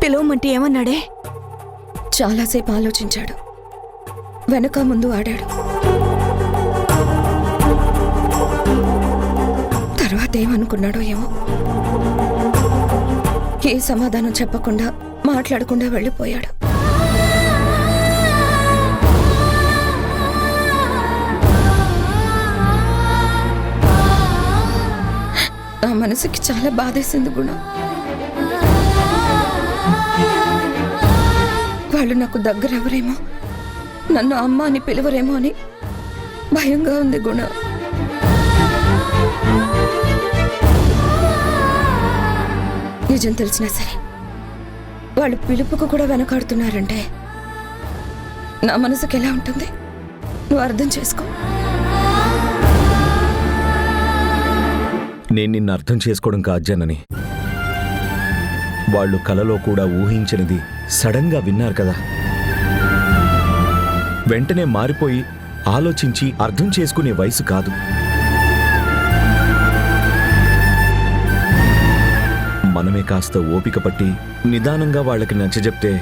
పిలవమంటే ఏమన్నాడే? చాలాసేపు ఆలోచించాడు, వెనక ముందు ఆడాడు. తర్వాత ఏమనుకున్నాడో ఏమో, ఏ సమాధానం చెప్పకుండా మాట్లాడకుండా వెళ్ళిపోయాడు. నా మనసుకి చాలా బాధేసింది గుణ. వాళ్ళు నాకు దగ్గరెవరేమో, నన్ను అమ్మ అని పిలవరేమో అని భయంగా ఉంది గుణ. నిజం తెలిసినా సరే వాళ్ళు పిలుపుకు కూడా వెనకాడుతున్నారంటే నా మనసుకి ఎలా ఉంటుంది నువ్వు అర్థం చేసుకో. నేను నిన్ను అర్థం చేసుకోవడం కాదు జనని. వాళ్ళు కలలో కూడా ఊహించనిది సడన్గా విన్నారు కదా. వెంటనే మారిపోయి ఆలోచించి అర్థం చేసుకునే వయసు కాదు. మనమే కాస్త ఓపిక పట్టి నిదానంగా వాళ్ళకి నచ్చజెప్తే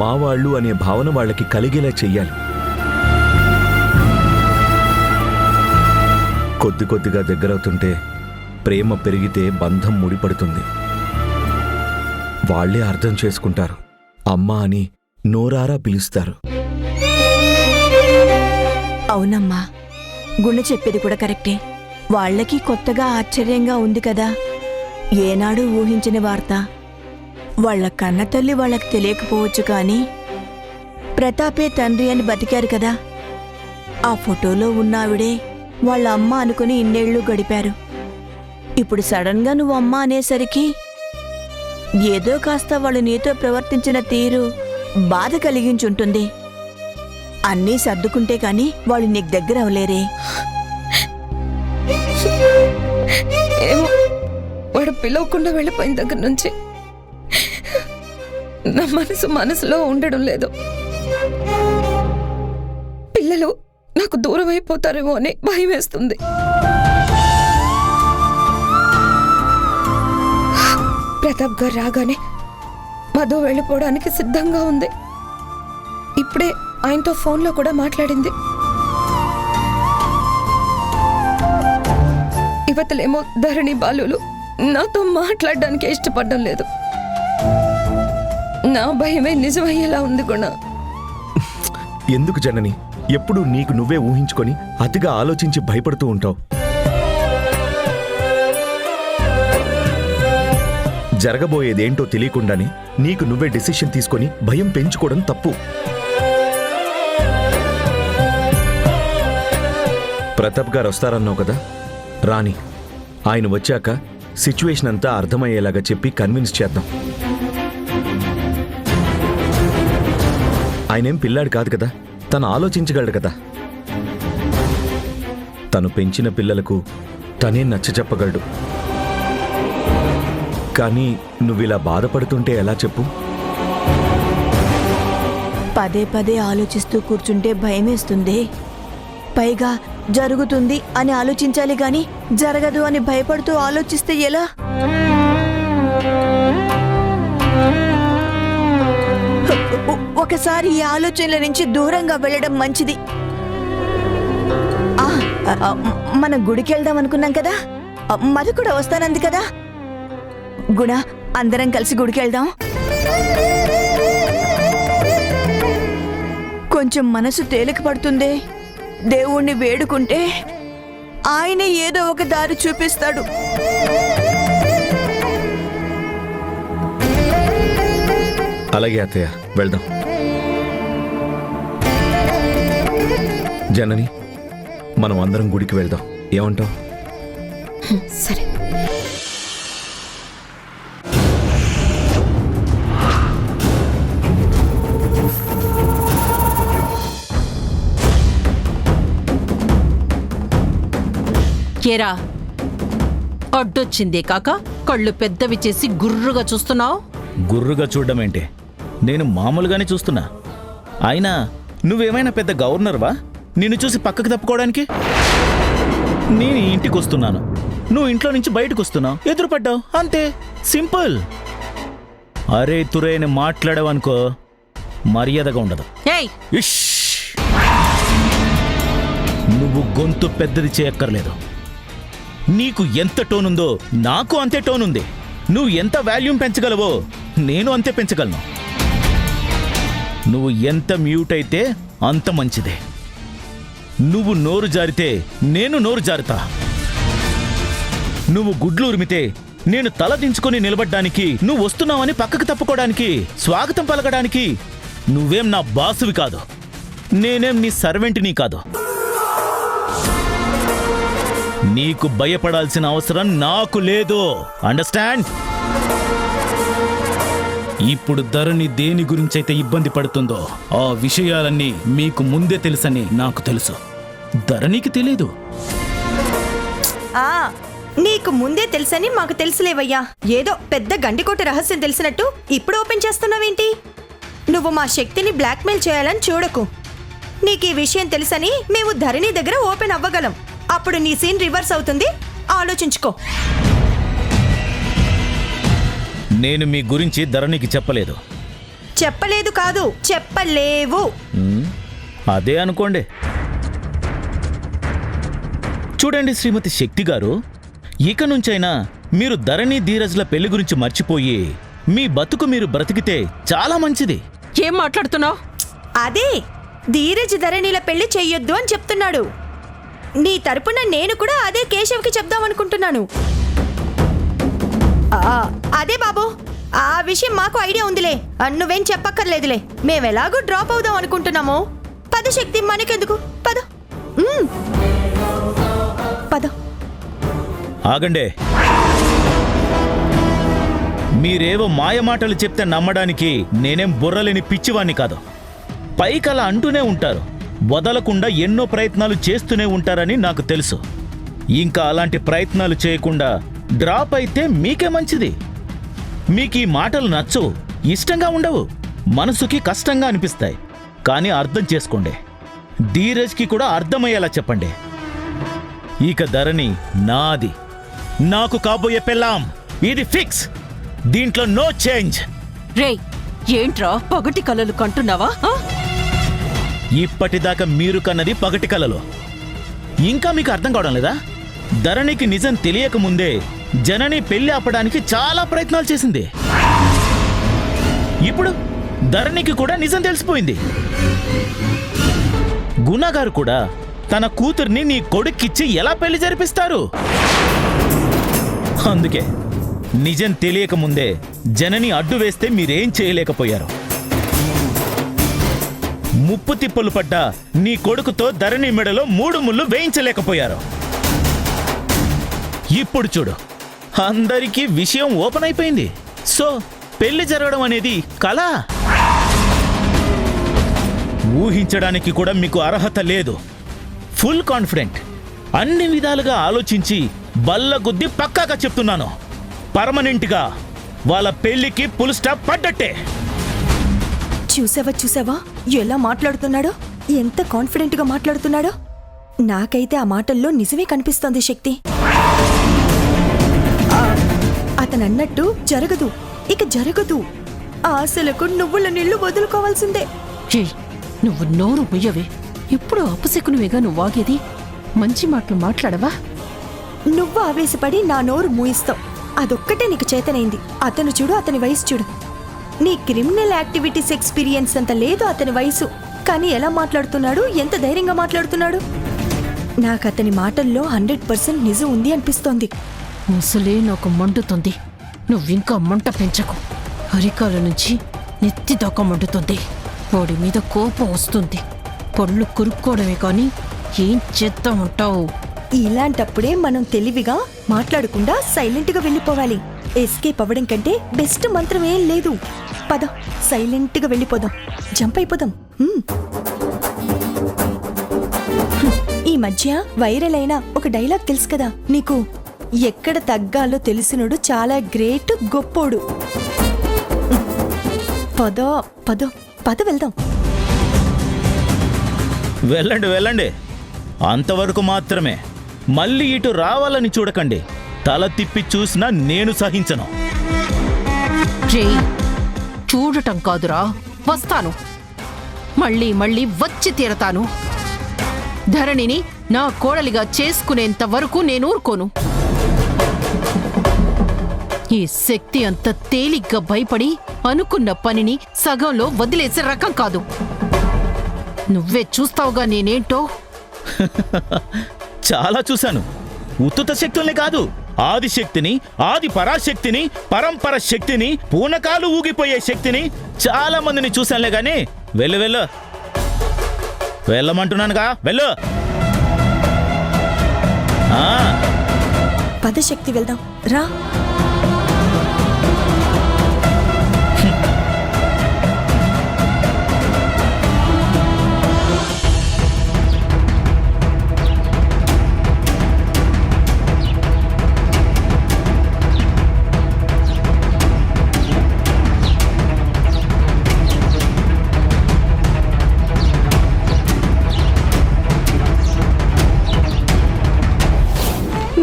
మా వాళ్ళు అనే భావన వాళ్ళకి కలిగేలా చెయ్యాలి. కొద్ది కొద్దిగా దగ్గరవుతుంటే ప్రేమ పెరిగితే బంధం ముడిపడుతుంది. వాళ్లే అర్థం చేసుకుంటారు, అమ్మా అని నోరారా పిలుస్తారు. అవునమ్మా, గుణ చెప్పేది కూడా కరెక్టే. వాళ్ళకి కొత్తగా ఆశ్చర్యంగా ఉంది కదా. ఏనాడు ఊహించని వార్త. వాళ్ల కన్నతల్లి వాళ్ళకి తెలియకపోవచ్చు కానీ ప్రతాపే తండ్రి అని బతికారు కదా. ఆ ఫోటోలో ఉన్నావిడే వాళ్ళ అమ్మ అనుకుని ఇన్నేళ్లు గడిపారు. ఇప్పుడు సడన్గా నువ్వు అమ్మ అనేసరికి ఏదో కాస్త వాళ్ళు నీతో ప్రవర్తించిన తీరు బాధ కలిగించుంటుంది. అన్నీ సర్దుకుంటే కాని వాళ్ళు నీకు దగ్గర అవలేరే. ఏమో, వాడు పిలవకుండా వెళ్ళిపోయిన దగ్గర నుంచి నా మనసులో ఉండడం లేదు. పిల్లలు నాకు దూరం అయిపోతారేమో అని భయం వేస్తుంది. ప్రతాప్ గారు రాగానే మధు వెళ్ళిపోవడానికి సిద్ధంగా ఉంది. ఇప్పుడే ఆయనతో ఫోన్లో కూడా మాట్లాడింది. ఇవతలేమో ధరణి బాలులు నాతో మాట్లాడడానికి ఇష్టపడడం లేదు. నా భయమే నిజమయ్యేలా ఉంది గుణ. ఎందుకు జనని ఎప్పుడు నీకు నువ్వే ఊహించుకొని అతిగా ఆలోచించి భయపడుతూ ఉంటావు? జరగబోయేదేంటో తెలియకుండానే నీకు నువ్వే డిసిషన్ తీసుకొని భయం పెంచుకోవడం తప్పు. ప్రతాప్ గారు వస్తారన్నావు కదా, రాని. ఆయన వచ్చాక సిచ్యువేషన్ అంతా అర్థమయ్యేలాగా చెప్పి కన్విన్స్ చేద్దాం. ఆయనేం పిల్లాడు కాదు కదా, తను ఆలోచించగలడు కదా. తను పెంచిన పిల్లలకు తనే నచ్చచెప్పగలడు. కానీ నువ్విలా బాధపడుతుంటే ఎలా చెప్పు? పదే పదే ఆలోచిస్తూ కూర్చుంటే భయమేస్తుంది. పైగా జరుగుతుంది అని ఆలోచించాలి గాని జరగదు అని భయపడుతూ ఆలోచిస్తే ఎలా? ఒకసారి ఈ ఆలోచనల నుంచి దూరంగా వెళ్ళడం మంచిది. మన గుడికి వెళ్దాం అనుకున్నాం కదా, మధు కూడా వస్తానంది కదా. గుణ, అందరం కలిసి గుడికి వెళ్దాం. కొంచెం మనసు తేలిక పడుతుంది. దేవుణ్ణి వేడుకుంటే ఆయన ఏదో ఒక దారి చూపిస్తాడు. అలాగే అత్తయ్య, వెళ్దాం. జనని, మనం అందరం గుడికి వెళ్దాం. ఏమంటావు? సరే. ఏరా, అడ్డొచ్చిందే కాక కళ్ళు పెద్దవి చేసి గుర్రుగా చూస్తున్నావు. గుర్రుగా చూడడమేంటి? నేను మామూలుగానే చూస్తున్నా. అయినా నువ్వేమైనా పెద్ద గవర్నర్వా నిన్ను చూసి పక్కకు తప్పుకోవడానికి? నేను ఇంటికి వస్తున్నాను, నువ్వు ఇంట్లో నుంచి బయటకు వస్తున్నావు, ఎదురుపడ్డావు, అంతే. సింపుల్. అరే తురేని మాట్లాడవనుకో మర్యాదగా ఉండదు. ఏయ్ ఇష్! నువ్వు గొంతు పెద్దది చేయక్కర్లేదు. నీకు ఎంత టోన్ ఉందో నాకు అంతే టోన్ ఉంది. నువ్వు ఎంత వాల్యూమ్ పెంచగలవో నేను అంతే పెంచగలను. నువ్వు ఎంత మ్యూట్ అయితే అంత మంచిదే. నువ్వు నోరు జారితే నేను నోరు జారుతా. నువ్వు గుడ్లు ఉరిమితే నేను తల దించుకొని నిలబడ్డానికి, నువ్వు వస్తున్నావని పక్కకు తప్పుకోవడానికి, స్వాగతం పలకడానికి నువ్వేం నా బాసువి కాదు. నేనేం నీ సర్వెంట్ని కాదు. నీకు భయపడాల్సిన అవసరం నాకు లేదు. అండర్స్టాండ్? ఇప్పుడు ధరణి దేని గురించైతే ఇబ్బంది పడుతుందో ఆ విషయాలన్నీ మీకు ముందే తెలుసని నాకు తెలుసు. ధరణికి తెలీదు. నీకు ముందే తెలుసని మాకు తెలుసులేవయ్యా. ఏదో పెద్ద గండికోట రహస్యం తెలిసినట్టు ఇప్పుడు ఓపెన్ చేస్తున్నావేంటి? నువ్వు మా శక్తిని బ్లాక్మెయిల్ చేయాలని చూడకు. నీకు ఈ విషయం తెలుసని మేము ధరణి దగ్గర ఓపెన్ అవ్వగలం. అప్పుడు నీ సీన్ రివర్స్ అవుతుంది. ఆలోచించుకో. నేను మీ గురించి ధరణికి చెప్పలేదు. చెప్పలేదు కాదు, చెప్పలేవు. అదే అనుకోండి. చూడండి శ్రీమతి శక్తి గారు, ఇక నుంచైనా మీరు ధరణి ధీరజ్ల పెళ్లి గురించి మర్చిపోయి మీ బతుకు మీరు బ్రతికితే చాలా మంచిది. ఏం మాట్లాడుతున్నావు? అదే ధీరజ్ ధరణిల పెళ్లి చెయ్యొద్దు అని చెప్తున్నాడు. నీ తరపున నేను కూడా అదే కేశవ్కి చెప్దామనుకుంటున్నాను. అదే బాబు, ఆ విషయం మాకు ఐడియా ఉందిలే. నువ్వేం చెప్పక్కర్లేదులే. మేమెలాగూ డ్రాప్ అవుదాం అనుకుంటున్నాము. పద శక్తి, మనకెందుకు? పద పద. ఆగండే. మీరేవో మాయమాటలు చెప్తే నమ్మడానికి నేనేం బుర్రలేని పిచ్చివాణ్ణి కాదు. పైకలా అంటూనే ఉంటారు, వదలకుండా ఎన్నో ప్రయత్నాలు చేస్తూనే ఉంటారని నాకు తెలుసు. ఇంకా అలాంటి ప్రయత్నాలు చేయకుండా డ్రాప్ అయితే మీకే మంచిది. మీకు ఈ మాటలు నచ్చవు, ఇష్టంగా ఉండవు, మనసుకి కష్టంగా అనిపిస్తాయి. కానీ అర్థం చేసుకోండి. ధీరజ్కి కూడా అర్థమయ్యేలా చెప్పండి. ఇక ధరణి నాది, నాకు కాబోయే పెళ్ళాం. ఇది ఫిక్స్. దీంట్లో నో చేంజ్. రేయ్, ఏంట్రా పగటి కలలు కంటున్నావా? ఇప్పటిదాకా మీరు కన్నది పగటి కలలో. ఇంకా మీకు అర్థం కావడం లేదా? ధరణికి నిజం తెలియకముందే జనని పెళ్లి ఆపడానికి చాలా ప్రయత్నాలు చేసింది. ఇప్పుడు ధరణికి కూడా నిజం తెలిసిపోయింది. గుణగారు కూడా తన కూతుర్ని నీ కొడుక్కిచ్చి ఎలా పెళ్లి జరిపిస్తారు? అందుకే నిజం తెలియకముందే జనని అడ్డు వేస్తే మీరేం చేయలేకపోయారు. ముప్పు తిప్పలు పడ్డా నీ కొడుకుతో ధరణి మెడలో 3 ముళ్ళు వేయించలేకపోయారు. ఇప్పుడు చూడు, అందరికీ విషయం ఓపెన్ అయిపోయింది. సో పెళ్లి జరగడం అనేది కళ. ఊహించడానికి కూడా మీకు అర్హత లేదు. Full confident. అన్ని విధాలుగా ఆలోచించి బల్లగుద్ది పక్కాగా చెప్తున్నాను, పర్మనెంట్గా వాళ్ళ పెళ్లికి ఫుల్ స్టాప్ పడ్డట్టే. చూసావా ఎలా మాట్లాడుతున్నాడో? ఎంత కాన్ఫిడెంట్ గా మాట్లాడుతున్నాడో? నాకైతే ఆ మాటల్లో నిజమే కనిపిస్తోంది శక్తి. అతను అన్నట్టు జరగదు, ఇక జరగదు. ఆశలకు నువ్వుల నీళ్లు వదులుకోవాల్సిందే. నువ్వు నోరు ముయ్యవే. ఎప్పుడు అపశకునివేగా నువ్వు వాగేది. మంచి మాటలు మాట్లాడవా? నువ్వు ఆవేశపడి నా నోరు మూయిస్తావు. అదొక్కటే నీకు చేతనైంది. అతను చూడు, అతని వయసు చూడు. నీ క్రిమినల్ యాక్టివిటీస్ ఎక్స్పీరియన్స్ అంత లేదు అతని వయసు. కానీ ఎలా మాట్లాడుతున్నాడు, ఎంత ధైర్యంగా మాట్లాడుతున్నాడు. నాకు అతని మాటల్లో 100% నిజం ఉంది అనిపిస్తోంది. ముసలే నాకు మండుతుంది. నువ్వింకా మంట పెంచకు. అరికాల నుంచి నెత్తి దాకా మండుతుంది. వాడి మీద కోపం వస్తుంది. పళ్ళు కొరుక్కోవడమే కానీ ఏం చేద్దాం ఉంటావు? ఇలాంటప్పుడే మనం తెలివిగా మాట్లాడకుండా సైలెంట్గా వెళ్ళిపోవాలి. ఎస్కేప్ అవ్వడం కంటే బెస్ట్ మంత్రం ఏం లేదు. పద, సైలెంట్గా వెళ్ళిపోదాం, జంప్ అయిపోదాం. ఈ మధ్య వైరల్ అయిన ఒక డైలాగ్ తెలుసు కదా నీకు? ఎక్కడ తగ్గాలో తెలిసినోడు చాలా గ్రేట్, గొప్పోడు. పద పద పద వెళ్దాం. వెళ్ళండి వెళ్ళండి, అంతవరకు మాత్రమే. మళ్ళీ ఇటు రావాలని చూడకండి. తల తిప్పి చూసినా నేను సహించను. రేయ్, చూడటం కాదురా, వస్తాను. మళ్ళీ మళ్ళీ వచ్చి తీరతాను. ధరణిని నా కోడలిగా చేసుకునేంత వరకు నేను ఊరుకోను. ఈ శక్తి అంత తేలిగ్గా భయపడి అనుకున్న పనిని సగంలో వదిలేసే రకం కాదు. నువ్వే చూస్తావుగా నేనేంటో. చాలా చూశాను. ఉత్తుత శక్తుల్ని కాదు, ఆదిశక్తిని, ఆది పరాశక్తిని, పరంపర శక్తిని, పూనకాలు ఊగిపోయే శక్తిని చాలా మందిని చూశానులే గాని వెళ్ళు వెళ్ళమంటున్నానుగా, వెళ్ళు. పదశక్తి వెళ్దాం రా.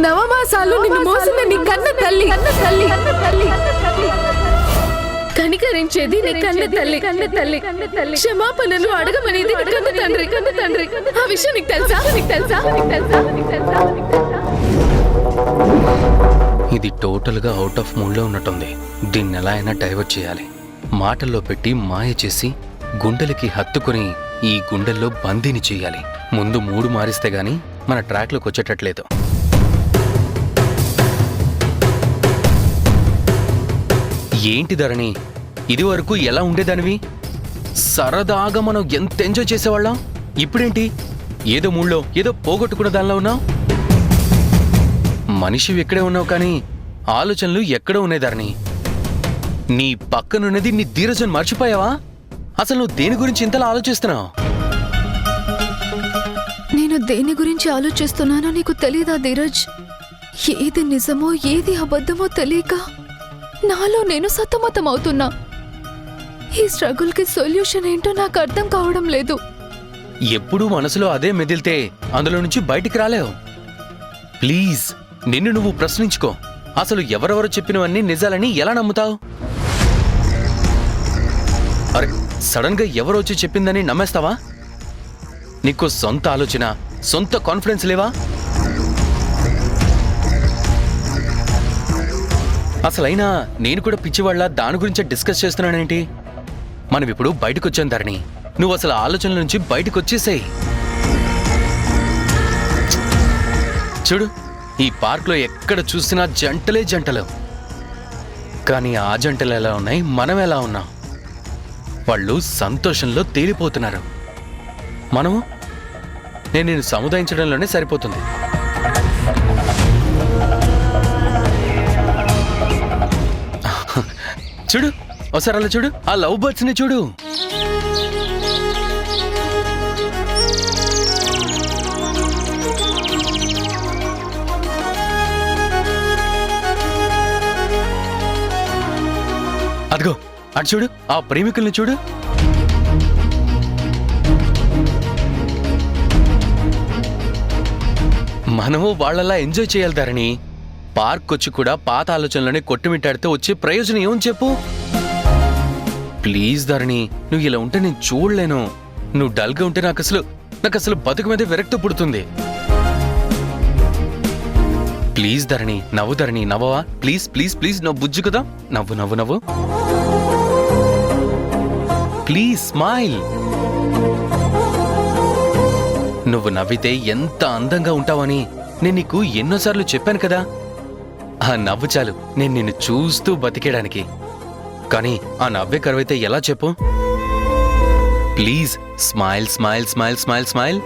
నవమాసాలు నిన్ను మోసిన నీ కన్న తల్లి కనికరించేది నీ కన్న తల్లి క్షమాపణలు అడగమనేది నీ కన్న తండ్రి. ఆ విషయం నీకు తెలుసా? ఇది టోటల్గా అవుట్ ఆఫ్ మూడ్లో ఉన్నట్టుంది. దీన్ని ఎలా అయినా డైవర్ట్ చేయాలి. మాటల్లో పెట్టి మాయ చేసి గుండెలకి హత్తుకుని ఈ గుండెల్లో బందీని చేయాలి. ముందు మూడు మారిస్తే గాని మన ట్రాక్లోకి వచ్చేటట్లేదు. ఏంటి ధరణి, ఇది వరకు ఎలా ఉండేదానివి? సరదాగా మనం ఎంత ఎంజాయ్ చేసేవాళ్ళం. ఇప్పుడేంటి ఏదో మూడ్లో ఏదో పోగొట్టుకున్న దానిలో ఉన్నావు. మనిషివి ఎక్కడే ఉన్నావు కానీ ఆలోచనలు ఎక్కడో ఉన్నాయి ధరణి. నీ పక్కనున్నది నీ ధీరజన్ మర్చిపోయావా? అసలు నువ్వు దేని గురించి ఇంతలా ఆలోచిస్తున్నావు? నేను దేని గురించి ఆలోచిస్తున్నానో నీకు తెలీదా ధీరజ్? ఏది నిజమో ఏది అబద్ధమో తెలియక నాలో నేను సతమతమవుతున్నా. ఈ స్ట్రగుల్ కి సొల్యూషన్ ఏంటో నాకు అర్థం కావడం లేదు. ఎప్పుడూ మనసులో అదే మెదిలితే అందులో నుంచి బయటికి రాలేవు. ప్లీజ్ నిన్ను నువ్వు ప్రశ్నించుకో. అసలు ఎవరెవరు చెప్పినవన్నీ నిజాలని ఎలా నమ్ముతావు? అరే సడన్ గా ఎవరో వచ్చి చెప్పిందని నమ్మేస్తావా? నీకు సొంత ఆలోచన, సొంత కాన్ఫిడెన్స్ లేవా? అసలైనా నేను కూడా పిచ్చివాళ్ళ దాని గురించే డిస్కస్ చేస్తున్నానేంటి? మనం ఇప్పుడు బయటకొచ్చాం ధరణి. నువ్వు అసలు ఆలోచనల నుంచి బయటకు వచ్చేసేయ్. చూడు, ఈ పార్క్లో ఎక్కడ చూసినా జంటలే జంటలు. కానీ ఆ జంటలు ఎలా ఉన్నాయి, మనం ఎలా ఉన్నాం? వాళ్ళు సంతోషంలో తేలిపోతున్నారు. మనము నేను సముదాయించడంలోనే సరిపోతుంది. చూడు ఒకసారి అలా చూడు, ఆ లవ్ బర్డ్స్ ని చూడు. అదిగో అటు చూడు, ఆ ప్రేమికుల్ని చూడు. మనము వాళ్ళలా ఎంజాయ్ చేయాలి ధరణి. పార్క్ వచ్చి కూడా పాత ఆలోచనలోనే కొట్టుమిట్టాడితే వచ్చే ప్రయోజనం ఏమని చెప్పు? ప్లీజ్ ధరణి, నువ్వు ఇలా ఉంటే నేను చూడలేను. నువ్వు డల్గా ఉంటే నాకు అసలు బతుకు మీద విరక్తి పుడుతుంది. ప్లీజ్ ధరణి, నవ్వు ధరణి, నవ్వవా? ప్లీజ్ ప్లీజ్ ప్లీజ్, నవ్వు బుజ్జు కదా. నవ్వు ప్లీజ్ స్మైల్. నువ్వు నవ్వితే ఎంత అందంగా ఉంటావని నేను నీకు ఎన్నోసార్లు చెప్పాను కదా. ఆ నవ్వు చాలు నేను నిన్ను చూస్తూ బతికేయడానికి. కానీ ఆ నవ్వే కరువైతే ఎలా చెప్పు? Please smile smile smile smile smile.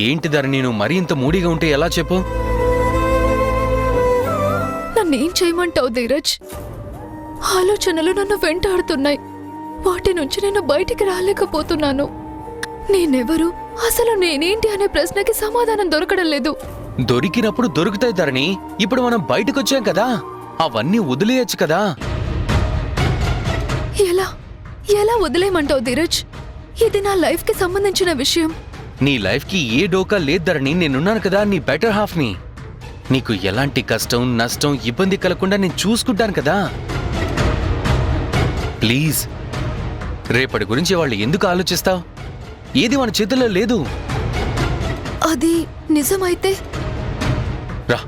ఏంటి ధరణి, నువ్వు మరీ ఇంత మూడీగా ఉంటే ఎలా చెప్పు? నన్నేం చేయమంటావు ధీరజ్? ఆలోచనలు నన్ను వెంటాడుతున్నాయి. వాటి నుంచి నేను బయటికి రాలేకపోతున్నాను. నేనెవరు, అసలు నేనేంటి అనే ప్రశ్నకి సమాధానం దొరకడం లేదు. దొరికినప్పుడు దొరుకుతాయి ధరణి. ఇప్పుడు మనం బయటకొచ్చాం కదా, అవన్నీ వదిలేయచ్చు కదా. ఎలా వదిలేయమంటావు ధీరజ్? ఇది నా లైఫ్ కి సంబంధించిన విషయం. నీ లైఫ్ కి ఏ డోకా లేదు ధరణి. నేనున్నాను కదా, నీ బెటర్ హాఫ్ ని. నీకు ఎలాంటి కష్టం నష్టం ఇబ్బంది కలగకుండా నేను చూసుకుంటాను కదా. ప్లీజ్, రేపటి గురించి వాళ్ళు ఎందుకు ఆలోచిస్తావు? ఏది మన చేతుల్లో లేదు. అది నిజమైతే రా,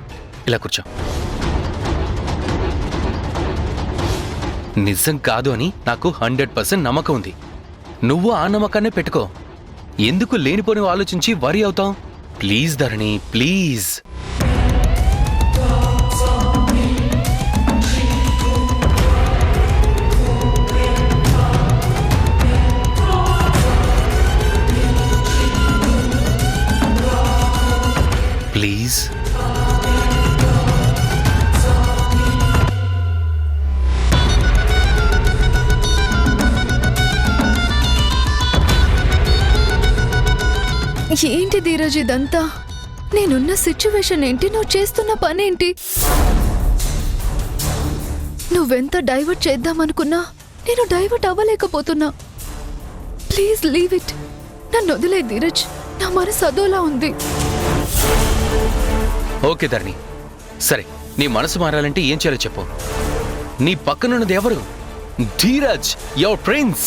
ఇలా కూర్చో. నిజం కాదు అని నాకు 100% నమ్మకం ఉంది. నువ్వు ఆ నమ్మకాన్నే పెట్టుకో. ఎందుకు లేనిపోని ఆలోచించి వరి అవుతావు? Please Dharani, please. ప్లీజ్. ఏంటి ధీరజ్ ఇదంతా? నేనున్న సిచ్యువేషన్ ఏంటి, నువ్వు చేస్తున్న పనేంటి? నువ్వెంత డైవర్ట్ చేద్దామనుకున్నా నేను డైవర్ట్ అవ్వలేకపోతున్నా. Please leave it. నన్ను వదిలే ధీరజ్, నా మనసు అదోలా ఉంది. ఓకే ధరణి, సరే, నీ మనసు మారాలంటే ఏం చేయాలో చెప్పు. నీ పక్కనున్నది ఎవరు? Dheeraj, your prince.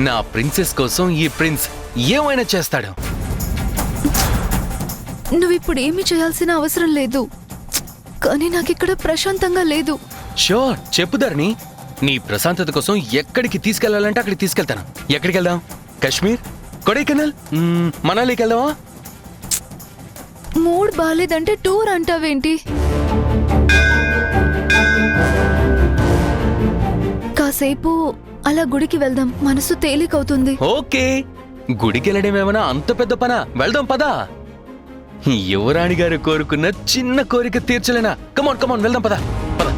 నా ప్రిన్సెస్ కోసం ఈ ప్రిన్స్ ఏమైనా చేస్తాడు. నువ్విప్పుడు ఏమీ చేయాల్సిన అవసరం లేదు, కానీ నాకిక్కడ ప్రశాంతంగా లేదు. షూర్, చెప్పు ధరణి. నీ ప్రశాంతత కోసం ఎక్కడికి తీసుకెళ్లాలంటే అక్కడికి తీసుకెళ్తాను. ఎక్కడికి వెళ్దాం? కాశ్మీర్, కొడైకెనాల్, మనాలికి వెళ్దామా? మూడ్ బాలేదంటే టూర్ అంటావేంటి? కాసేపు అలా గుడికి వెళ్దాం, మనసు తేలికవుతుంది. ఓకే, గుడికి వెళ్ళడం ఏమైనా అంత పెద్ద పనా? వెళ్దాం పదా. యువరాణి గారు కోరుకున్న చిన్న కోరిక తీర్చలేనా? కమాన్ కమాన్, వెళ్దాం పదా పద.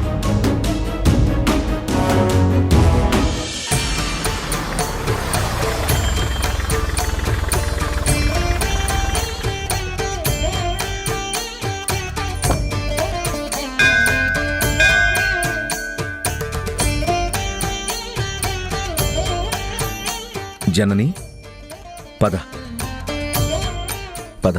జనని, పద పద.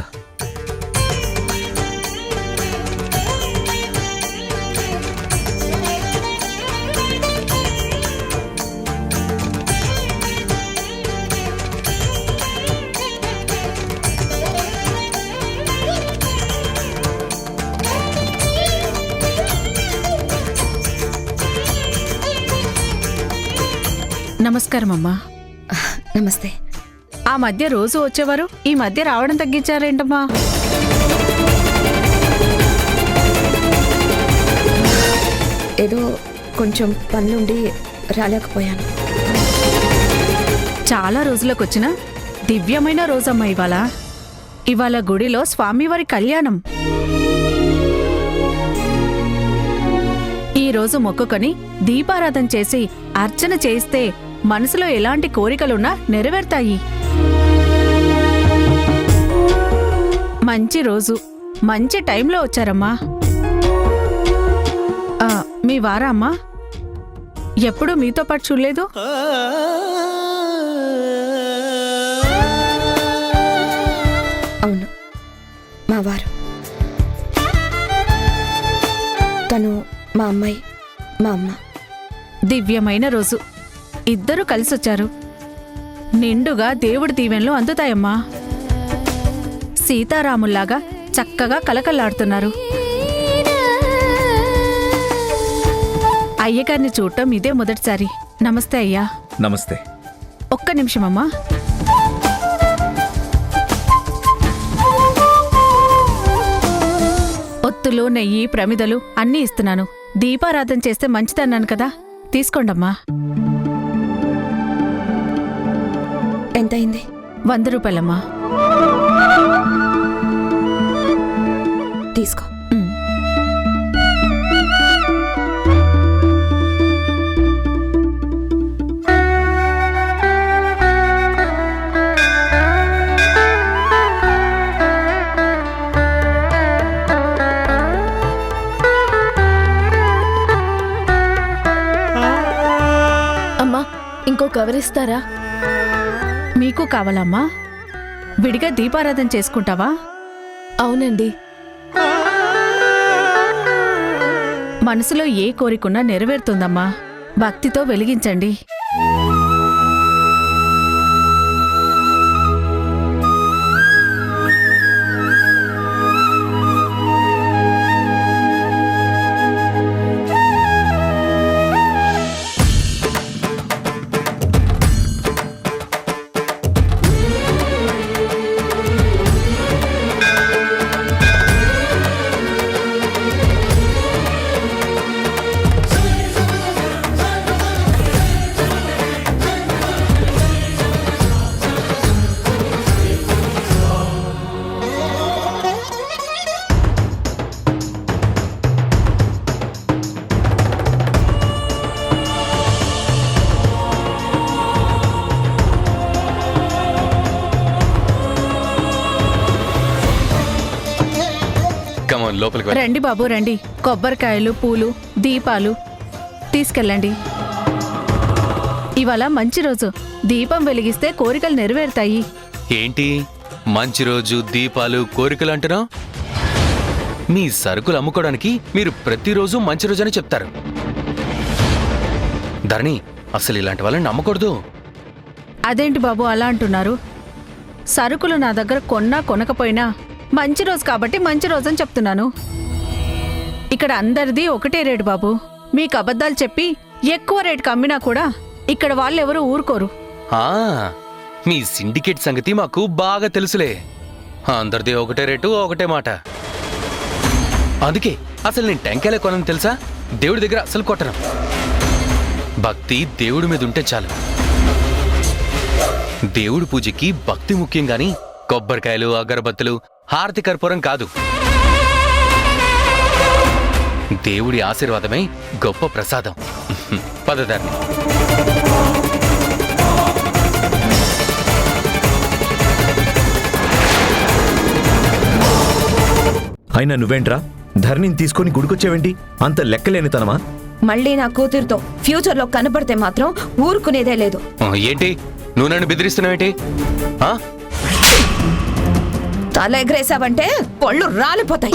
నమస్కారం అమ్మా. నమస్తే. ఆ మధ్య రోజు వచ్చేవారు, ఈ మధ్య రావడం తగ్గించారేంటమ్మా? ఏదో కొంచెం పనులుండి రాలేకపోయాను. చాలా రోజులకు వచ్చిన దివ్యమైన రోజమ్మా ఇవాళ. ఇవాళ గుడిలో స్వామివారి కళ్యాణం. ఈ రోజు మొక్కుకొని దీపారాధన చేసి అర్చన చేస్తే మనసులో ఎలాంటి కోరికలున్నా నెరవేరుతాయి. మంచి రోజు, మంచి టైంలో వచ్చారమ్మా. మీ వారా అమ్మా? ఎప్పుడూ మీతో పాటు చూడలేదు. అవును, మా వారు. తను మా అమ్మాయి, మా అమ్మ. దివ్యమైన రోజు, ఇద్దరూ కలిసొచ్చారు. నిండుగా దేవుడి దీవెనలు అందుతాయమ్మా. సీతారాముల్లాగా చక్కగా కలకల్లాడుతున్నారు. అయ్యగారిని చూడటం ఇదే మొదటిసారి. నమస్తే అయ్యా. నమస్తే. ఒక్క నిమిషమమ్మా. ఒత్తులు, నెయ్యి, ప్రమిదలు అన్నీ ఇస్తున్నాను. దీపారాధన చేస్తే మంచిదన్నాను కదా, తీసుకోండమ్మా. ఎంతయింది? 100 రూపాయలమ్మా. తీసుకో. అమ్మా, ఇంకో కవర్ ఇస్తారా? మీకు కావాలమ్మా? విడిగా దీపారాధన చేసుకుంటావా? అవునండి. మనసులో ఏ కోరికున్నా నెరవేరుతుందమ్మా. భక్తితో వెలిగించండి. కమాన్ లోపలికి వెళ్ళి. రండి బాబు రండి. కొబ్బరికాయలు, పూలు, దీపాలు తీసుకెళ్ళండి. ఇవాళ మంచి రోజు. దీపం వెలిగిస్తే కోరికలు నెరవేరుతాయి. ఏంటి మంచి రోజు, దీపాలు, కోరికలు అంటున్నావు? మీ సరుకులు అమ్ముకోవడానికి మీరు ప్రతిరోజు మంచి రోజు అని చెప్తారు. ధరణి, అసలు ఇలాంటి వాళ్ళని నమ్మకూడదు. అదేంటి బాబు అలా అంటున్నారు? సరుకులు నా దగ్గర కొన్నా కొనకపోయినా మంచి రోజు కాబట్టి మంచి రోజు అని చెప్తున్నాను. ఇక్కడ అందరిది ఒకటే రేటు బాబు. మీకు అబద్ధాలు చెప్పి ఎక్కువ రేటుకి అమ్మినా కూడా ఇక్కడ వాళ్ళెవరూ ఊరుకోరు. ఆ, మీ సిండికేట్ సంగతి మాకు బాగా తెలుసులే. అందరిది ఒకటే రేటు, ఒకటే మాట. అందుకే అసలు నేను టెంకాయలే కొనని తెలుసా? దేవుడి దగ్గర అసలు కొట్టను. భక్తి దేవుడి మీద ఉంటే చాలు. దేవుడి పూజకి భక్తి ముఖ్యం గాని కొబ్బరికాయలు, అగరబత్తులు, హారతి కర్పూరం కాదు. దేవుడి ఆశీర్వాదమే గొప్ప ప్రసాదం. పదదాన్ని అయినా నువ్వేంట్రా ధరణిని తీసుకొని గుడికొచ్చావేంటి? అంత లెక్కలేనితనమా? మళ్ళీ నా కూతురుతో ఫ్యూచర్లో కనపడితే మాత్రం ఊరుకునేదే లేదు. ఏంటి నువ్వు నన్ను బెదిరిస్తున్నావేంటి? ఆ? తల ఎగరేసావంటే పళ్ళు రాలిపోతాయి.